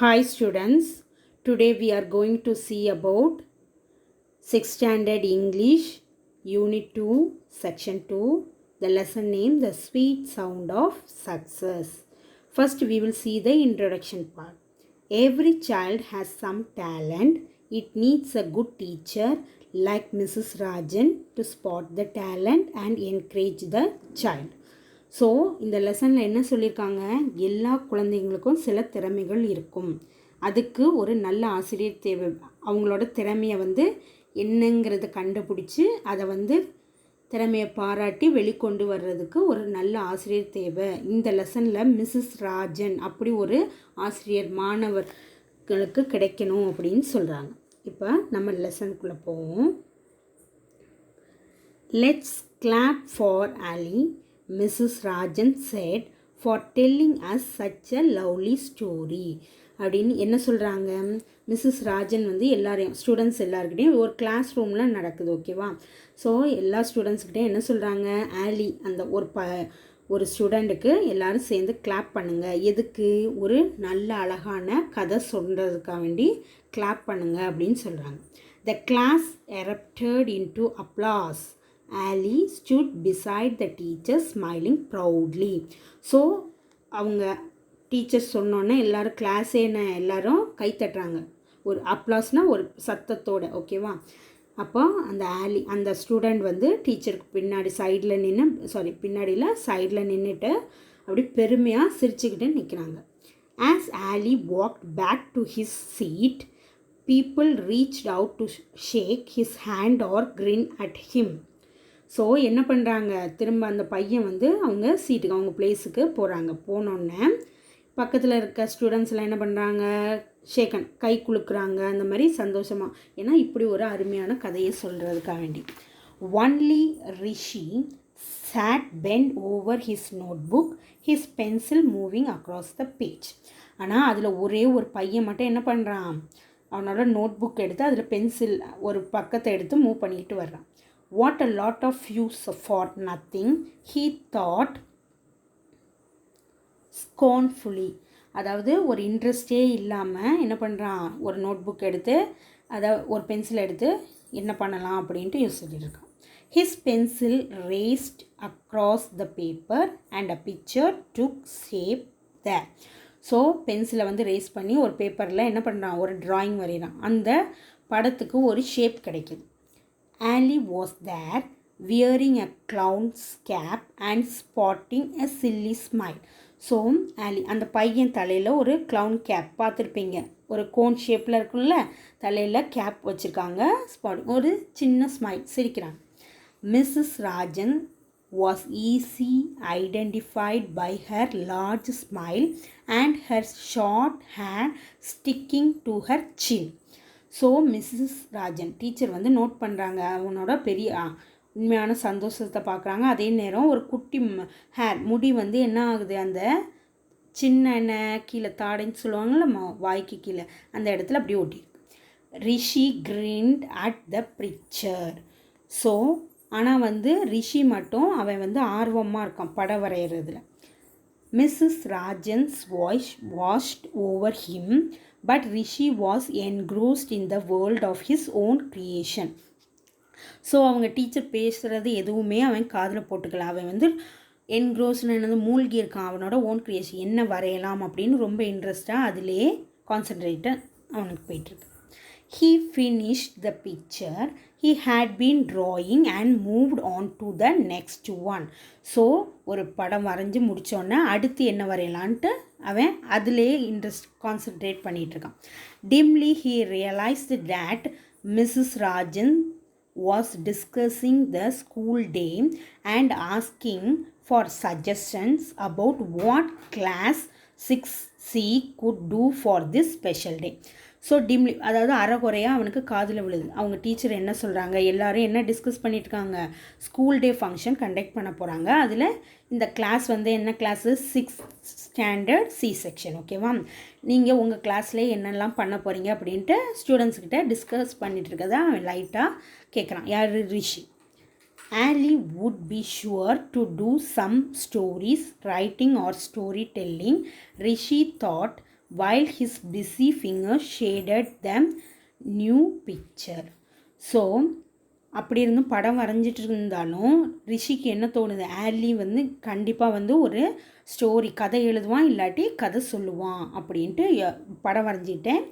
Hi students, today we are going to see about 6th standard English Unit 2 Section 2, the lesson name The Sweet Sound of Success. First we will see the introduction part. Every child has some talent. It needs a good teacher like Mrs. Rajan to spot the talent and encourage the child. So இந்த லெசனில் என்ன சொல்லியிருக்காங்க, எல்லா குழந்தைங்களுக்கும் சில திறமைகள் இருக்கும். அதுக்கு ஒரு நல்ல ஆசிரியர் தேவை. அவங்களோட திறமையை என்னங்கிறத கண்டுபிடிச்சி அதை திறமையை பாராட்டி வெளிக்கொண்டு வர்றதுக்கு ஒரு நல்ல ஆசிரியர் தேவை. இந்த லெசனில் மிஸ்ஸஸ் ராஜன் அப்படி ஒரு ஆசிரியர் மாணவர்களுக்கு கிடைக்கணும் அப்படின்னு சொல்கிறாங்க. இப்போ நம்ம லெசனுக்குள்ளே போவோம். Let's clap for Ali, Mrs. Rajan said, for telling us such a lovely story. அப்படின்னு என்ன சொல்கிறாங்க, மிஸ்ஸஸ் ராஜன் எல்லாரையும் ஸ்டூடெண்ட்ஸ் எல்லாருக்கிட்டையும் ஒரு கிளாஸ் ரூமில் நடக்குது, ஓகேவா. ஸோ எல்லா ஸ்டூடெண்ட்ஸ்கிட்டையும் என்ன சொல்கிறாங்க, ஆலி அந்த ஒரு ஸ்டூடெண்ட்டுக்கு எல்லோரும் சேர்ந்து கிளாப் பண்ணுங்கள். எதுக்கு, ஒரு நல்ல அழகான கதை சொல்கிறதுக்காக வேண்டி கிளாப் பண்ணுங்கள் அப்படின்னு சொல்கிறாங்க. The class erupted into applause. Ali stood beside the teacher smiling proudly. So அவங்க டீச்சர் சொன்னோன்னே எல்லோரும் கிளாஸே எல்லோரும் கை தட்டுறாங்க. ஒரு அப்ளாஸ்னால் ஒரு சத்தத்தோடு, ஓகேவா. அப்போ அந்த ஆலி அந்த ஸ்டூடெண்ட் டீச்சருக்கு பின்னாடி பின்னாடியில் சைடில் நின்றுட்டு அப்படி பெருமையாக சிரிச்சுக்கிட்டு நிற்கிறாங்க. As Ali walked back to his seat, people reached out to shake his hand or grin at him. So என்ன பண்ணுறாங்க, திரும்ப அந்த பையன் அவங்க சீட்டுக்கு அவங்க பிளேஸுக்கு போகிறாங்க. போனோடனே பக்கத்தில் இருக்க ஸ்டூடெண்ட்ஸ்லாம் என்ன பண்ணுறாங்க, ஷேக்கன் கை குலுக்குறாங்க. அந்த மாதிரி சந்தோஷமாக, ஏன்னா இப்படி ஒரு அருமையான கதையை சொல்கிறதுக்காக வேண்டி. Only Rishi sat bent over his notebook, his pencil moving across the page. ஆனால் அதில் ஒரே ஒரு பையன் மட்டும் என்ன பண்ணுறான், அவனோட நோட் புக் எடுத்து அதில் பென்சில் ஒரு பக்கத்தை எடுத்து மூவ் பண்ணிட்டு வர்றான். What a lot of use for nothing, he thought scornfully. அதாவது ஒரு இன்ட்ரெஸ்டே இல்லாமல் என்ன பண்ணுறான், ஒரு நோட் புக் எடுத்து அதை ஒரு பென்சில் எடுத்து என்ன பண்ணலாம் அப்படின்ட்டு யோசிச்சுட்டு இருக்கான். His pencil raced across the paper and a picture took shape there. So பென்சிலை ரேஸ் பண்ணி ஒரு பேப்பரில் என்ன பண்ணுறான், ஒரு ட்ராயிங் வரைகிறான். அந்த படத்துக்கு ஒரு ஷேப் கிடைக்கிது. Ali was there, wearing a clown's cap and sporting a silly smile. So ஆலி அந்த பையன் தலையில் ஒரு க்ளவுன் கேப் பார்த்துருப்பீங்க, ஒரு கோன் ஷேப்பில் இருக்குல்ல, தலையில் கேப் வச்சுருக்காங்க, ஒரு சின்ன ஸ்மைல், சிரிக்கிறாங்க. Mrs Rajan was easy identified by her large smile and her short hair sticking to her chin. So Mrs Rajan teacher note பண்ணுறாங்க, அவனோட பெரிய உண்மையான சந்தோஷத்தை பார்க்குறாங்க. அதே நேரம் ஒரு குட்டி ஹேர் முடி என்ன ஆகுது, அந்த சின்ன கீழே தாடைன்னு சொல்லுவாங்கள்ல, வாய்க்கு கீழே அந்த இடத்துல அப்படி ஒட்டிருக்கு. Rishi grinned at the picture. So ஆனால் ரிஷி மட்டும் அவன் ஆர்வமாக இருக்கான் படம் வரைகிறதுல. Mrs Rajan's voice washed over him, but Rishi was engrossed in the world of his own creation. So அவங்க டீச்சர் பேசுகிறது எதுவுமே அவன் காதில் போட்டுக்கல. அவன் என்க்ரோஸ்னு மூழ்கி இருக்கான் அவனோட ஓன் க்ரியேஷன், என்ன வரையலாம் அப்படின்னு ரொம்ப இன்ட்ரெஸ்டாக அதிலே கான்சன்ட்ரேட்டாக அவனுக்கு போயிட்டுருக்கு. He finished the picture he had been drawing and moved on to the next one. So ஒரு படம் வரைஞ்சி முடித்தோன்னே அடுத்து என்ன வரையலான்ட்டு அவன் அதிலே இன்ட்ரெஸ்ட் கான்சன்ட்ரேட் பண்ணிகிட்ருக்கான். Dimly he realized that Mrs. Rajan was discussing the school day and asking for suggestions about what class 6C could do for this special day. So dimly அதாவது அறகுறையாக அவனுக்கு காதில் விழுது. அவங்க டீச்சர் என்ன சொல்கிறாங்க, எல்லோரும் என்ன டிஸ்கஸ் பண்ணிட்டுருக்காங்க, ஸ்கூல் டே ஃபங்க்ஷன் கண்டக்ட் பண்ண போகிறாங்க. அதில் இந்த கிளாஸ் என்ன class, 6th standard C section, ஓகேவா. நீங்கள் உங்கள் கிளாஸ்லேயே என்னெல்லாம் பண்ண போகிறீங்க அப்படின்ட்டு ஸ்டூடெண்ட்ஸ்கிட்ட டிஸ்கஸ் பண்ணிகிட்டு இருக்கதை அவன் லைட்டாக கேட்குறான். யார், ரிஷி. Ali would be sure to do some stories, writing or storytelling, Rishi thought. while his busy fingers shaded the new picture. So அப்படி இருந்தும் படம் வரைஞ்சிட்டு இருந்தாலும் ரிஷிக்கு என்ன தோணுது, ஆர்லி வந்து கண்டிப்பாக வந்து ஒரு ஸ்டோரி கதை எழுதுவான், இல்லாட்டி கதை சொல்லுவான் அப்படின்ட்டு படம் வரைஞ்சிக்கிட்டேன்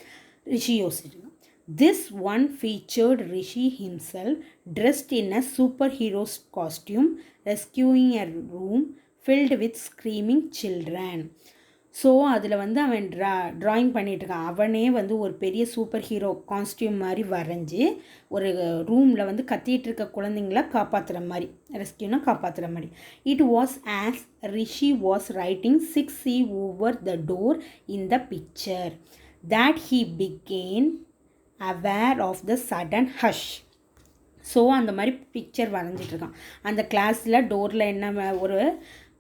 ரிஷி யோசிச்சிருக்கான். This one featured Rishi himself dressed in a superhero's costume rescuing a room filled with screaming children. So அதில் வந்து அவன் ட்ராயிங் பண்ணிகிட்ருக்கான். அவனே வந்து ஒரு பெரிய சூப்பர் ஹீரோ காஸ்டியூம் மாதிரி வரைஞ்சி ஒரு ரூமில் வந்து கத்திகிட்டு இருக்க குழந்தைங்கள காப்பாற்றுற மாதிரி, ரெஸ்கியூனா காப்பாற்றுற மாதிரி. It was as Rishi was writing 6C over the door in the picture that he became aware of the sudden hush. So அந்த மாதிரி பிக்சர் வரைஞ்சிட்ருக்கான். அந்த கிளாஸில் டோரில் என்ன ஒரு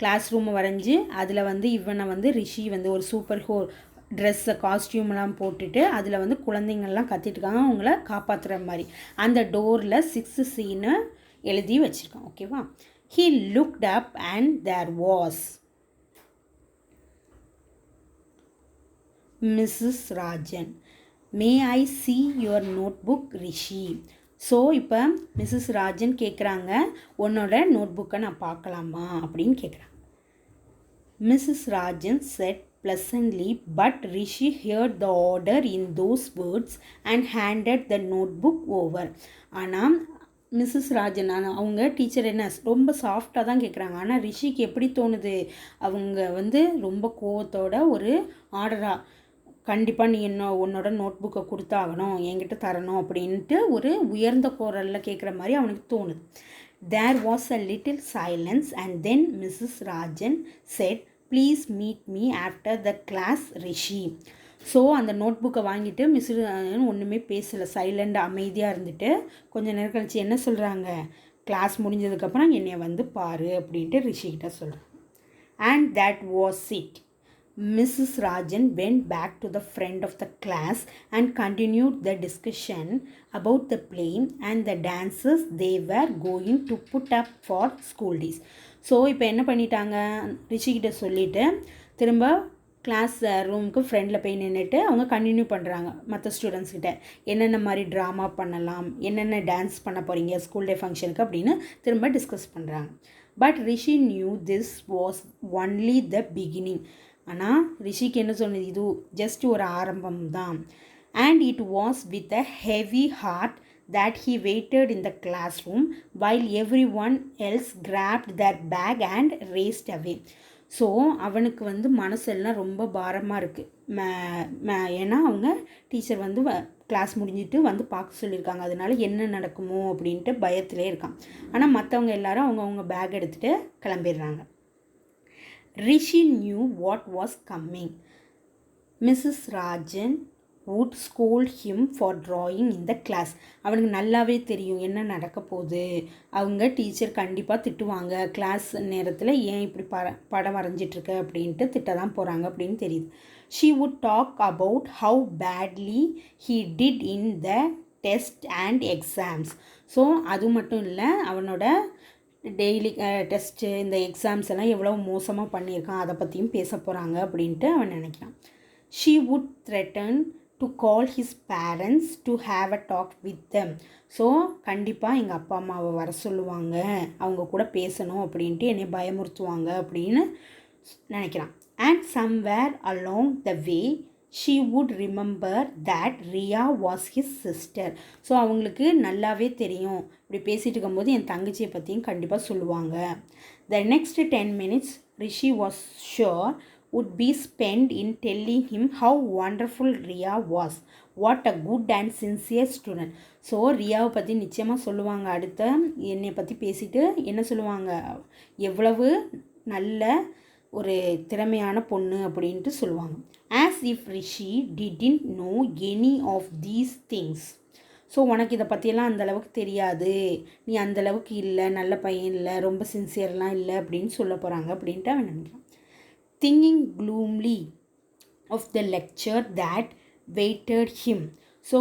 கிளாஸ் ரூமை வரைஞ்சி அதில் வந்து இவனை வந்து ரிஷி வந்து ஒரு சூப்பர் ட்ரெஸ்ஸை காஸ்டியூம்லாம் போட்டுட்டு அதில் வந்து குழந்தைங்கள்லாம் கத்திட்டுருக்காங்க, அவங்கள காப்பாற்றுற மாதிரி. அந்த டோரில் 6Cன்னு எழுதி வச்சுருக்கான். ஓகேவா? he looked up and there was Mrs. Rajan. May I see your notebook, Rishi? So இப்போ மிஸ்ஸஸ் ராஜன் கேட்குறாங்க, உன்னோட நோட்புக்கை நான் பார்க்கலாமா அப்படின்னு கேட்குறாங்க. Mrs Rajan said pleasantly, but Rishi heard the order in those words and handed the notebook over. ஆனால் Mrs Rajan அவங்க டீச்சர் என்ன ரொம்ப சாஃப்டாக தான் கேட்குறாங்க. ஆனால் ரிஷிக்கு எப்படி தோணுது, அவங்க வந்து ரொம்ப கோவத்தோட ஒரு ஆர்டராக கண்டிப்பாக நீ உன்னோட நோட்புக்கை கொடுத்தாகணும், என்கிட்ட தரணும் அப்படின்ட்டு ஒரு உயர்ந்த குரலில் கேட்குற மாதிரி அவனுக்கு தோணுது. There was a little silence and then Mrs. Rajan said, please meet me after the class, Rishi. So அந்த நோட்புக்கை வாங்கிட்டு மிஸ் ஒன்றுமே பேசலை, சைலண்டாக அமைதியாக இருந்துட்டு கொஞ்சம் நேரம் கழிச்சு என்ன சொல்கிறாங்க, கிளாஸ் முடிஞ்சதுக்கப்புறம் என்னை வந்து பாரு அப்படின்ட்டு ரிஷிக்கிட்ட சொல்கிறாங்க. And that was it. Mrs. Rajan went back to the front of the class and continued the discussion about the play and the dances they were going to put up for school days. So இப்போ என்ன பண்ணிட்டாங்க, ரிஷிக்கிட்ட சொல்லிவிட்டு திரும்ப class ரூமுக்கு ஃப்ரெண்டில் போய் நின்றுட்டு அவங்க continue பண்ணுறாங்க மற்ற ஸ்டூடெண்ட்ஸ்கிட்ட என்னென்ன மாதிரி ட்ராமா பண்ணலாம், என்னென்ன டான்ஸ் பண்ண போகிறீங்க ஸ்கூல் டே ஃபங்க்ஷனுக்கு அப்படின்னு திரும்ப டிஸ்கஸ் பண்ணுறாங்க. But Rishi knew this was only the beginning. ஆனால் ரிஷிக்கு என்ன சொன்னது, இது ஜஸ்ட் ஒரு ஆரம்பம் தான். And it was with a heavy heart that he waited in the classroom while everyone else grabbed their bag and raced away. So அவனுக்கு வந்து மனசெல்லாம் ரொம்ப பாரமாக இருக்குது. ஏன்னா அவங்க டீச்சர் வந்து கிளாஸ் முடிஞ்சிட்டு வந்து பார்க்க சொல்லியிருக்காங்க, அதனால என்ன நடக்குமோ அப்படின்ட்டு பயத்திலே இருக்கான். ஆனால் மற்றவங்க எல்லாரும் அவங்கவுங்க பேக் எடுத்துகிட்டு கிளம்பிடுறாங்க. Rishi knew what was coming. Mrs. Rajan would scold him for drawing in the class. அவனுக்கு நல்லாவே தெரியும் என்ன நடக்க போகுது, அவங்க டீச்சர் கண்டிப்பாக திட்டுவாங்க, கிளாஸ் நேரத்தில் ஏன் இப்படி படம் வரைஞ்சிட்ருக்க அப்படின்ட்டு திட்ட தான் போகிறாங்க அப்படின்னு தெரியுது. She would talk about how badly he did in the test and exams. So அது மட்டும் இல்லை, அவனோட டெய்லி டெஸ்ட்டு இந்த எக்ஸாம்ஸ் எல்லாம் எவ்வளோ மோசமாக பண்ணியிருக்கான் அதை பற்றியும் பேச போகிறாங்க அப்படின்ட்டு அவன் நினைக்கிறான். She would threaten to call his parents to have a talk with them. So கண்டிப்பாக எங்கள் அப்பா அம்மாவை வர சொல்லுவாங்க, அவங்க கூட பேசணும் அப்படின்ட்டு என்னை பயமுறுத்துவாங்க அப்படின்னு நினைக்கிறான். And somewhere along the way she would remember that Riya was his sister. So அவங்களுக்கு நல்லாவே தெரியும், இப்படி பேசிகிட்டு இருக்கும்போது என் தங்கச்சியை பற்றியும் கண்டிப்பாக சொல்லுவாங்க. The next 10 minutes Rishi was sure would be spent in telling him how wonderful Riya was. What a good and sincere student. So ரியாவை பற்றி நிச்சயமாக சொல்லுவாங்க. அடுத்த என்னை பற்றி பேசிட்டு என்ன சொல்லுவாங்க, எவ்வளவு நல்ல ஒரு திறமையான பொண்ணு அப்படின்ட்டு சொல்லுவாங்க. As if Rishi didn't know any of these things. So உனக்கு இதை பற்றியெல்லாம் அந்தளவுக்கு தெரியாது, நீ அந்தளவுக்கு இல்லை, நல்ல பையன் இல்லை, ரொம்ப சின்சியர்லாம் இல்லை அப்படின்னு சொல்ல போகிறாங்க அப்படின்ட்டு அவன் நினைக்கிறான். Thinking gloomily of the lecture that waited him. So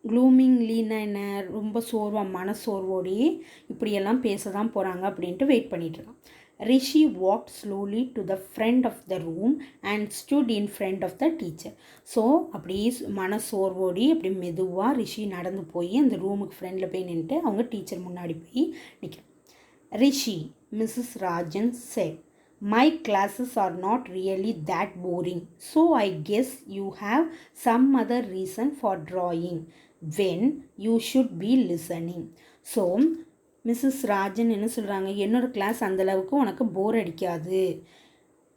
க்ளூமிங்லின்னா என்ன, ரொம்ப சோர்வாக மனசோர்வோடி இப்படியெல்லாம் பேச தான் போகிறாங்க அப்படின்ட்டு வெயிட் பண்ணிகிட்ருக்கான். Rishi walked slowly to the front of the room and stood in front of the teacher. So அப்படி மனசோர்வோடி அப்படி மெதுவாக ரிஷி நடந்து போய் அந்த ரூமுக்கு ஃப்ரெண்டில் போய் நின்றுட்டு அவங்க டீச்சர் முன்னாடி போய் நிற்கிறேன். Rishi, Mrs. Rajan said, my classes are not really that boring, so I guess you have some other reason for drawing when you should be listening. So Mrs Rajan என்ன சொல்கிறாங்க, என்னோடய கிளாஸ் அந்தளவுக்கு உனக்கு போர் அடிக்காது,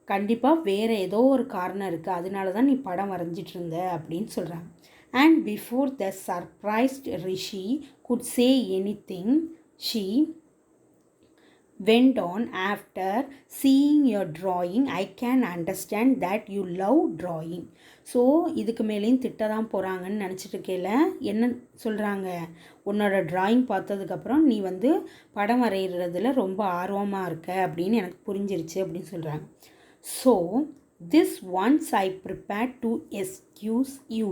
கண்டிப்பாக வேறு ஏதோ ஒரு காரணம் இருக்குது, அதனால தான் நீ படம் வரைஞ்சிட்டு இருந்த அப்படின்னு சொல்கிறாங்க. And before the surprised Rishi good say any thing she went on, after seeing your drawing I can understand that you love drawing. So இதுக்கு மேலேயும் திட்ட தான் போகிறாங்கன்னு நினச்சிட்டு இருக்கையில் என்ன சொல்கிறாங்க, உன்னோட ட்ராயிங் பார்த்ததுக்கப்புறம் நீ வந்து படம் வரைகிறதுல ரொம்ப ஆர்வமாக இருக்க அப்படின்னு எனக்கு புரிஞ்சிருச்சு அப்படின்னு சொல்கிறாங்க. So this once I prepare to excuse you.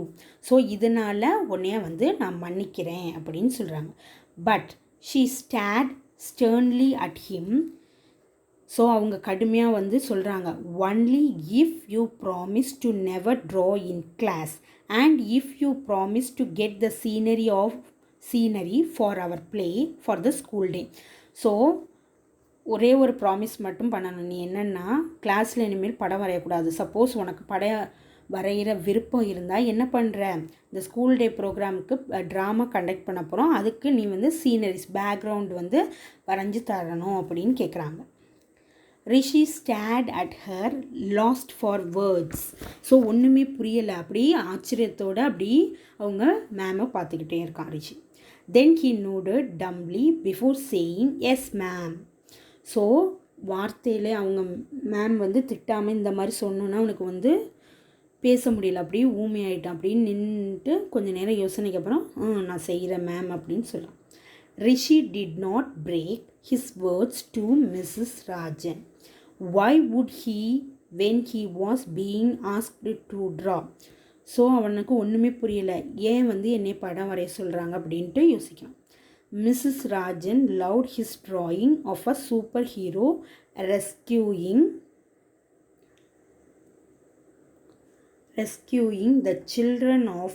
So இதனால் உன்னைய வந்து நான் மன்னிக்கிறேன் அப்படின்னு சொல்கிறாங்க. But she stared sternly at him. So அவங்க கடுமையாக வந்து சொல்கிறாங்க, only if you promise to never draw in class and if you promise to get the scenery for our play for the school day. So ஒரே ஒரு promise மட்டும் பண்ணணும், நீ என்னென்னா கிளாஸில் இனிமேல் படம் வரையக்கூடாது. சப்போஸ் உனக்கு வரைகிற விருப்பம் இருந்தால் என்ன பண்ணுற, இந்த ஸ்கூல் டே ப்ரோக்ராமுக்கு ட்ராமா கண்டக்ட் பண்ண போகிறோம், அதுக்கு நீ வந்து சீனரிஸ் பேக்ரவுண்ட் வந்து வரைஞ்சி தரணும் அப்படின்னு கேட்குறாங்க. Rishi stared at her lost for words. So ஒன்றுமே புரியலை, அப்படி ஆச்சரியத்தோடு அப்படி அவங்க மேமை பார்த்துக்கிட்டே இருக்கான் Rishi. Then he nodded dumbly before saying yes ma'am. So வார்த்தையில் அவங்க மேம் வந்து திட்டாமல் இந்த மாதிரி சொன்னோன்னா அவனுக்கு வந்து பேச முடியல, அப்படியே ஊமையாயிட்டான். அப்படின்னு நின்றுட்டு கொஞ்சம் நேரம் யோசனைக்கு அப்புறம் நான் செய்கிறேன் மேம் அப்படின்னு சொல்கிறான். Rishi did not break his words to Mrs Rajan. Why would he when he was being asked to draw. So அவனுக்கு ஒன்றுமே புரியலை, ஏன் வந்து என்னை படம் வரைய சொல்கிறாங்க அப்படின்ட்டு யோசிக்கான். Mrs Rajan loved his drawing of a super hero rescuing the children of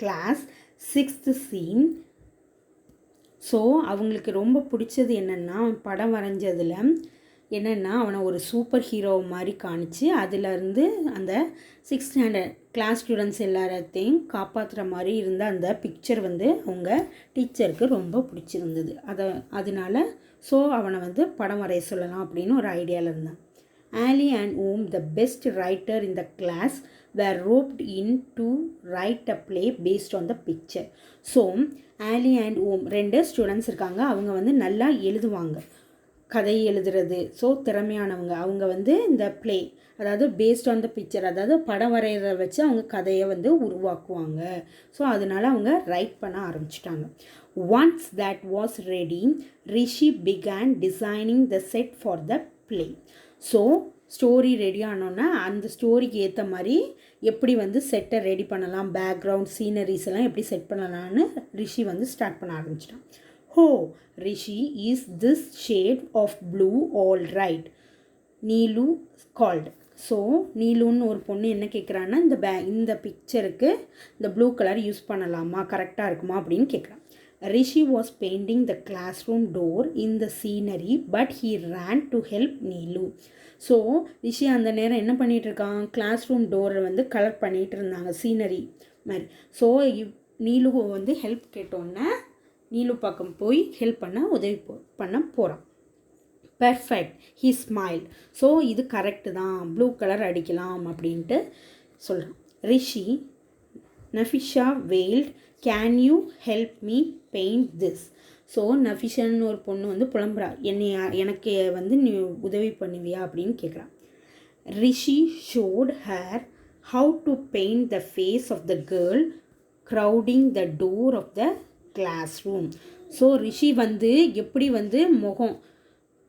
class 6th scene. So அவங்களுக்கு ரொம்ப பிடிச்சது என்னென்னா, படம் வரைஞ்சதில் என்னென்னா அவனை ஒரு சூப்பர் ஹீரோ மாதிரி காணிச்சு அதிலேருந்து அந்த 6th ஸ்டாண்டர்ட் கிளாஸ் ஸ்டூடெண்ட்ஸ் எல்லாத்தையும் காப்பாற்றுற மாதிரி இருந்த அந்த பிக்சர் வந்து அவங்க டீச்சருக்கு ரொம்ப பிடிச்சிருந்தது. அதனால ஸோ அவனை வந்து படம் வரைய சொல்லலாம் அப்படின்னு ஒரு ஐடியாவில் இருந்தான். Ali and Om, the best writer in the class, were roped in to write a play based on the picture. So Ali and Om 2 students இருக்காங்க, அவங்க வந்து நல்லா எழுதுவாங்க, கதை எழுதுறது, ஸோ திறமையானவங்க. அவங்க வந்து இந்த ப்ளே அதாவது பேஸ்ட் ஆன் த பிக்சர், அதாவது படம் வரைகிறத வச்சு அவங்க கதையை வந்து உருவாக்குவாங்க. ஸோ அதனால் அவங்க ரைட் பண்ண ஆரம்பிச்சிட்டாங்க. Once that was ready, Rishi began designing the set for the play. So story ready ஆனோன்னா அந்த ஸ்டோரிக்கு ஏற்ற மாதிரி எப்படி வந்து செட்டை ரெடி பண்ணலாம், பேக்ரவுண்ட் சீனரிஸ் எல்லாம் எப்படி செட் பண்ணலான்னு ரிஷி வந்து ஸ்டார்ட் பண்ண ஆரம்பிச்சிட்டான். Oh Rishi, is this shade of blue all right, Neelu called. So நீலுன்னு ஒரு பொண்ணு என்ன கேட்குறான்னா, இந்த பிக்சருக்கு இந்த ப்ளூ கலர் யூஸ் பண்ணலாமா, கரெக்டாக இருக்குமா அப்படின்னு கேட்குறான். Rishi was painting the classroom door in the scenery, but he ran to help Neelu. So Rishi அந்த நேரம் என்ன பண்ணிகிட்டு இருக்கான், கிளாஸ் ரூம் டோரை வந்து கலர் பண்ணிகிட்டு இருந்தாங்க சீனரி மாதிரி. ஸோ நீலு வந்து ஹெல்ப் கேட்டோன்னே நீலு பக்கம் போய் ஹெல்ப் பண்ண உதவி பண்ண போகிறான். Perfect, he smile. ஸோ இது கரெக்டு தான், ப்ளூ கலர் அடிக்கலாம் அப்படின்ட்டு சொல்கிறான். Rishi, Nafisha wailed, can you help me paint this. So நஃபிஷான்னு ஒரு பொண்ணு வந்து புலம்புறா, எனக்கு வந்து நீ உதவி பண்ணுவியா அப்படின்னு கேட்குறான். Rishi showed her how to paint the face of the girl crowding the door of the class room. So Rishi வந்து எப்படி வந்து முகம்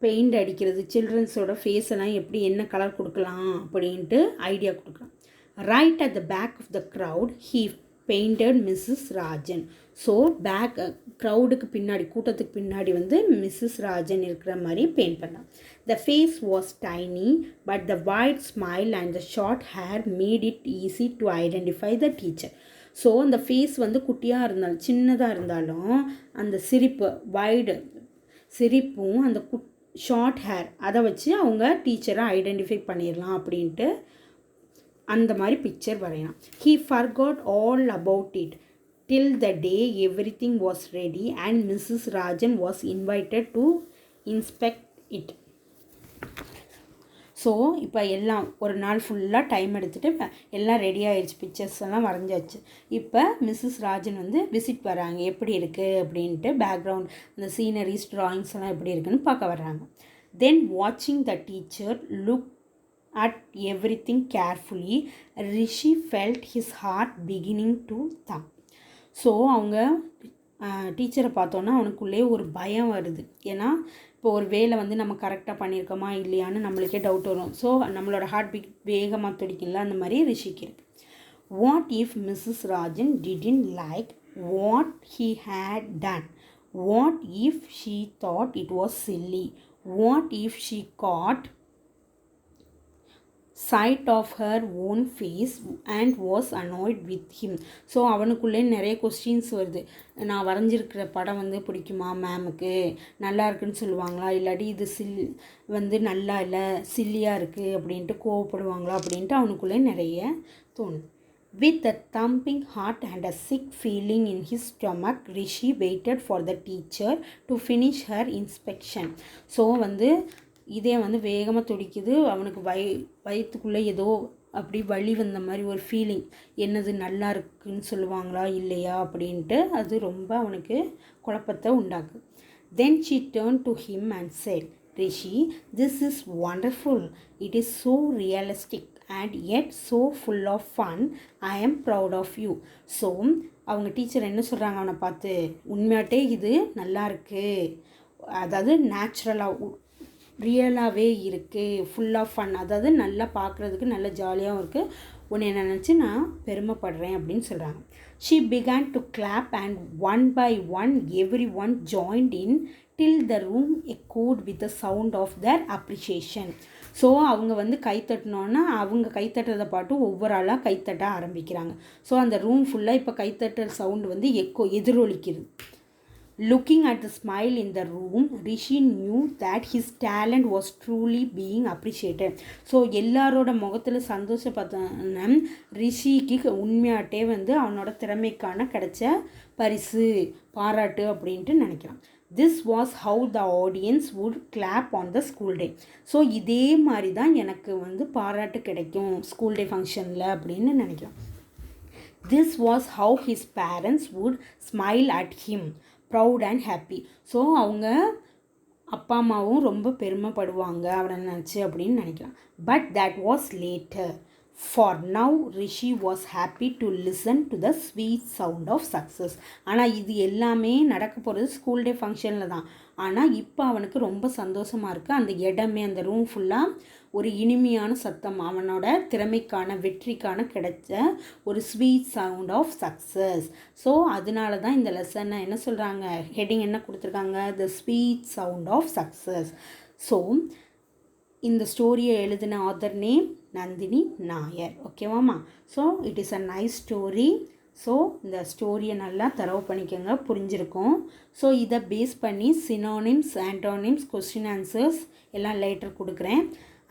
பெயிண்ட் அடிக்கிறது, சில்ட்ரன்ஸோட ஃபேஸ் எல்லாம் எப்படி என்ன கலர் கொடுக்கலாம் அப்படின்ட்டு ஐடியா கொடுக்குறான். Right at the back of the crowd he painted Mrs Rajan. So back க்ரௌடுக்கு பின்னாடி, கூட்டத்துக்கு பின்னாடி வந்து மிஸ்ஸஸ் ராஜன் இருக்கிற மாதிரி பெயிண்ட் பண்ணான். The face was tiny but the wide smile and the short hair made it easy to identify the teacher. So அந்த face வந்து குட்டியாக இருந்தாலும், சின்னதாக இருந்தாலும், அந்த சிரிப்பு, வைடு சிரிப்பும் அந்த ஷார்ட் ஹேர், அதை வச்சு அவங்க டீச்சரை ஐடென்டிஃபை பண்ணிடலாம் அப்படின்ட்டு அந்த மாதிரி பிக்சர் வரையலாம். He forgot all about it till the day everything was ready and Mrs. Rajan was invited to inspect it. So இப்போ எல்லாம் ஒரு நாள் ஃபுல்லாக டைம் எடுத்துகிட்டு எல்லாம் ரெடி ஆகிடுச்சு, பிக்சர்ஸ் எல்லாம் வரைஞ்சாச்சு. இப்போ மிஸ்ஸஸ் ராஜன் வந்து விசிட் வராங்க, எப்படி இருக்குது அப்படின்ட்டு பேக்ரவுண்ட் அந்த சீனரிஸ் ட்ராயிங்ஸ் எல்லாம் எப்படி இருக்குன்னு பார்க்க வர்றாங்க. தென் வாட்சிங் the teacher look at everything carefully, Rishi felt his heart beginning to thump. So அவங்க டீச்சரை பார்த்தோன்னா அவனுக்குள்ளே ஒரு பயம் வருது. ஏன்னா இப்போ ஒரு வேலை வந்து நம்ம கரெக்டாக பண்ணியிருக்கோமா இல்லையான்னு நம்மளுக்கே டவுட் வரும். ஸோ நம்மளோட ஹார்ட் பீட் வேகமாக துடிக்கல, அந்த மாதிரி ரிஷிக்கு இருக்கு. What if Mrs Rajan didn't like what he had done? What if she thought it was silly? What if she caught sight of her own face and was annoyed with him? So அவனுக்குள்ளே நிறைய questions வருது. நான் வரைஞ்சிருக்கிற படம் வந்து பிடிக்குமா மேமுக்கு, நல்லா இருக்குன்னு சொல்லுவாங்களா, இல்லாட்டி இது வந்து நல்லா இல்லை சில்லியாக இருக்குது அப்படின்ட்டு கோவப்படுவாங்களா அப்படின்ட்டு அவனுக்குள்ளே நிறைய தோணுது. With a thumping heart and a sick feeling in his stomach, Rishi waited for the teacher to finish her inspection. So வந்து இதே வந்து வேகமாக துடிக்குது அவனுக்கு. வயிற்றுக்குள்ளே ஏதோ அப்படி வலி வந்த மாதிரி ஒரு ஃபீலிங். என்னது நல்லா இருக்குன்னு சொல்லுவாங்களா இல்லையா அப்படின்ட்டு அது ரொம்ப அவனுக்கு குழப்பத்தை உண்டாக்கு. தென் she turned to him and said, Rishi, this is wonderful. It is so realistic and yet so full of fun. I am proud of you. So அவங்க டீச்சர் என்ன சொல்கிறாங்க அவனை பார்த்து, உண்மையாட்டே இது நல்லா இருக்குது, அதாவது நேச்சுரலாக ரியலாகவே இருக்குது, ஃபுல் ஆஃப் ஃபன், அதாவது நல்லா பார்க்குறதுக்கு நல்ல ஜாலியாகவும் இருக்குது, உன்னை நினச்சி நான் பெருமைப்படுறேன் அப்படின்னு சொல்கிறாங்க. She began to clap and one by one everyone joined in till the room echoed with the sound of their appreciation. So அவங்க வந்து கைத்தட்டினோன்னா அவங்க கைத்தட்டுறதை பாட்டு ஒவ்வொரு ஆளாக கைத்தட்ட ஆரம்பிக்கிறாங்க. ஸோ அந்த ரூம் ஃபுல்லாக இப்போ கைத்தட்டுற சவுண்டு வந்து எதிரொலிக்குது. Looking at the smile in the room, Rishi knew that his talent was truly being appreciated. So எல்லாரோட முகத்தில் சந்தோஷப்பட்டன ரிஷிக்கு உண்மையாட்டே வந்து அவனோட திறமைக்கான கிடைச்ச பரிசு, பாராட்டு அப்படின்ட்டு நினைக்கிறான். This was how the audience would clap on the school day. So இதே மாதிரி தான் எனக்கு வந்து பாராட்டு கிடைக்கும் ஸ்கூல் டே ஃபங்க்ஷனில் அப்படின்னு நினைக்கிறான். This was how his parents would smile at him, proud and happy. So அவங்க அப்பா அம்மாவும் ரொம்ப பெருமைப்படுவாங்க அவனை நினச்சி அப்படின்னு நினைக்கிறான். But that was later. For now, Rishi was happy to listen to the sweet sound of success. ஆனால் இது எல்லாமே நடக்க போகிறது ஸ்கூல் டே ஃபங்க்ஷனில் தான். ஆனால் இப்போ அவனுக்கு ரொம்ப சந்தோஷமாக இருக்குது. அந்த இடமே, அந்த ரூம் ஃபுல்லாக ஒரு இனிமையான சத்தம், அவனோட திறமைக்கான வெற்றிக்கான கிடைச்ச ஒரு sweet sound of success. So அதனால தான் இந்த லெசனை என்ன சொல்கிறாங்க, ஹெட்டிங் என்ன கொடுத்துருக்காங்க, the sweet sound of success. So இந்த ஸ்டோரியை எழுதின ஆதர் நேம் நந்தினி நாயர். ஓகேவாம்மா? So it is a nice story. So இந்த ஸ்டோரியை நல்லா தரவு பண்ணிக்கோங்க, புரிஞ்சிருக்கும். ஸோ இதை பேஸ் பண்ணி சினோனிம்ஸ், ஆன்டோனிம்ஸ், கொஸ்டின் ஆன்சர்ஸ் எல்லாம் லேட்டர் கொடுக்குறேன்.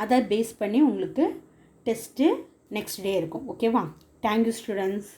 அதை பேஸ் பண்ணி உங்களுக்கு டெஸ்ட்டு நெக்ஸ்ட் டே இருக்கும். ஓகேவா? Thank you students.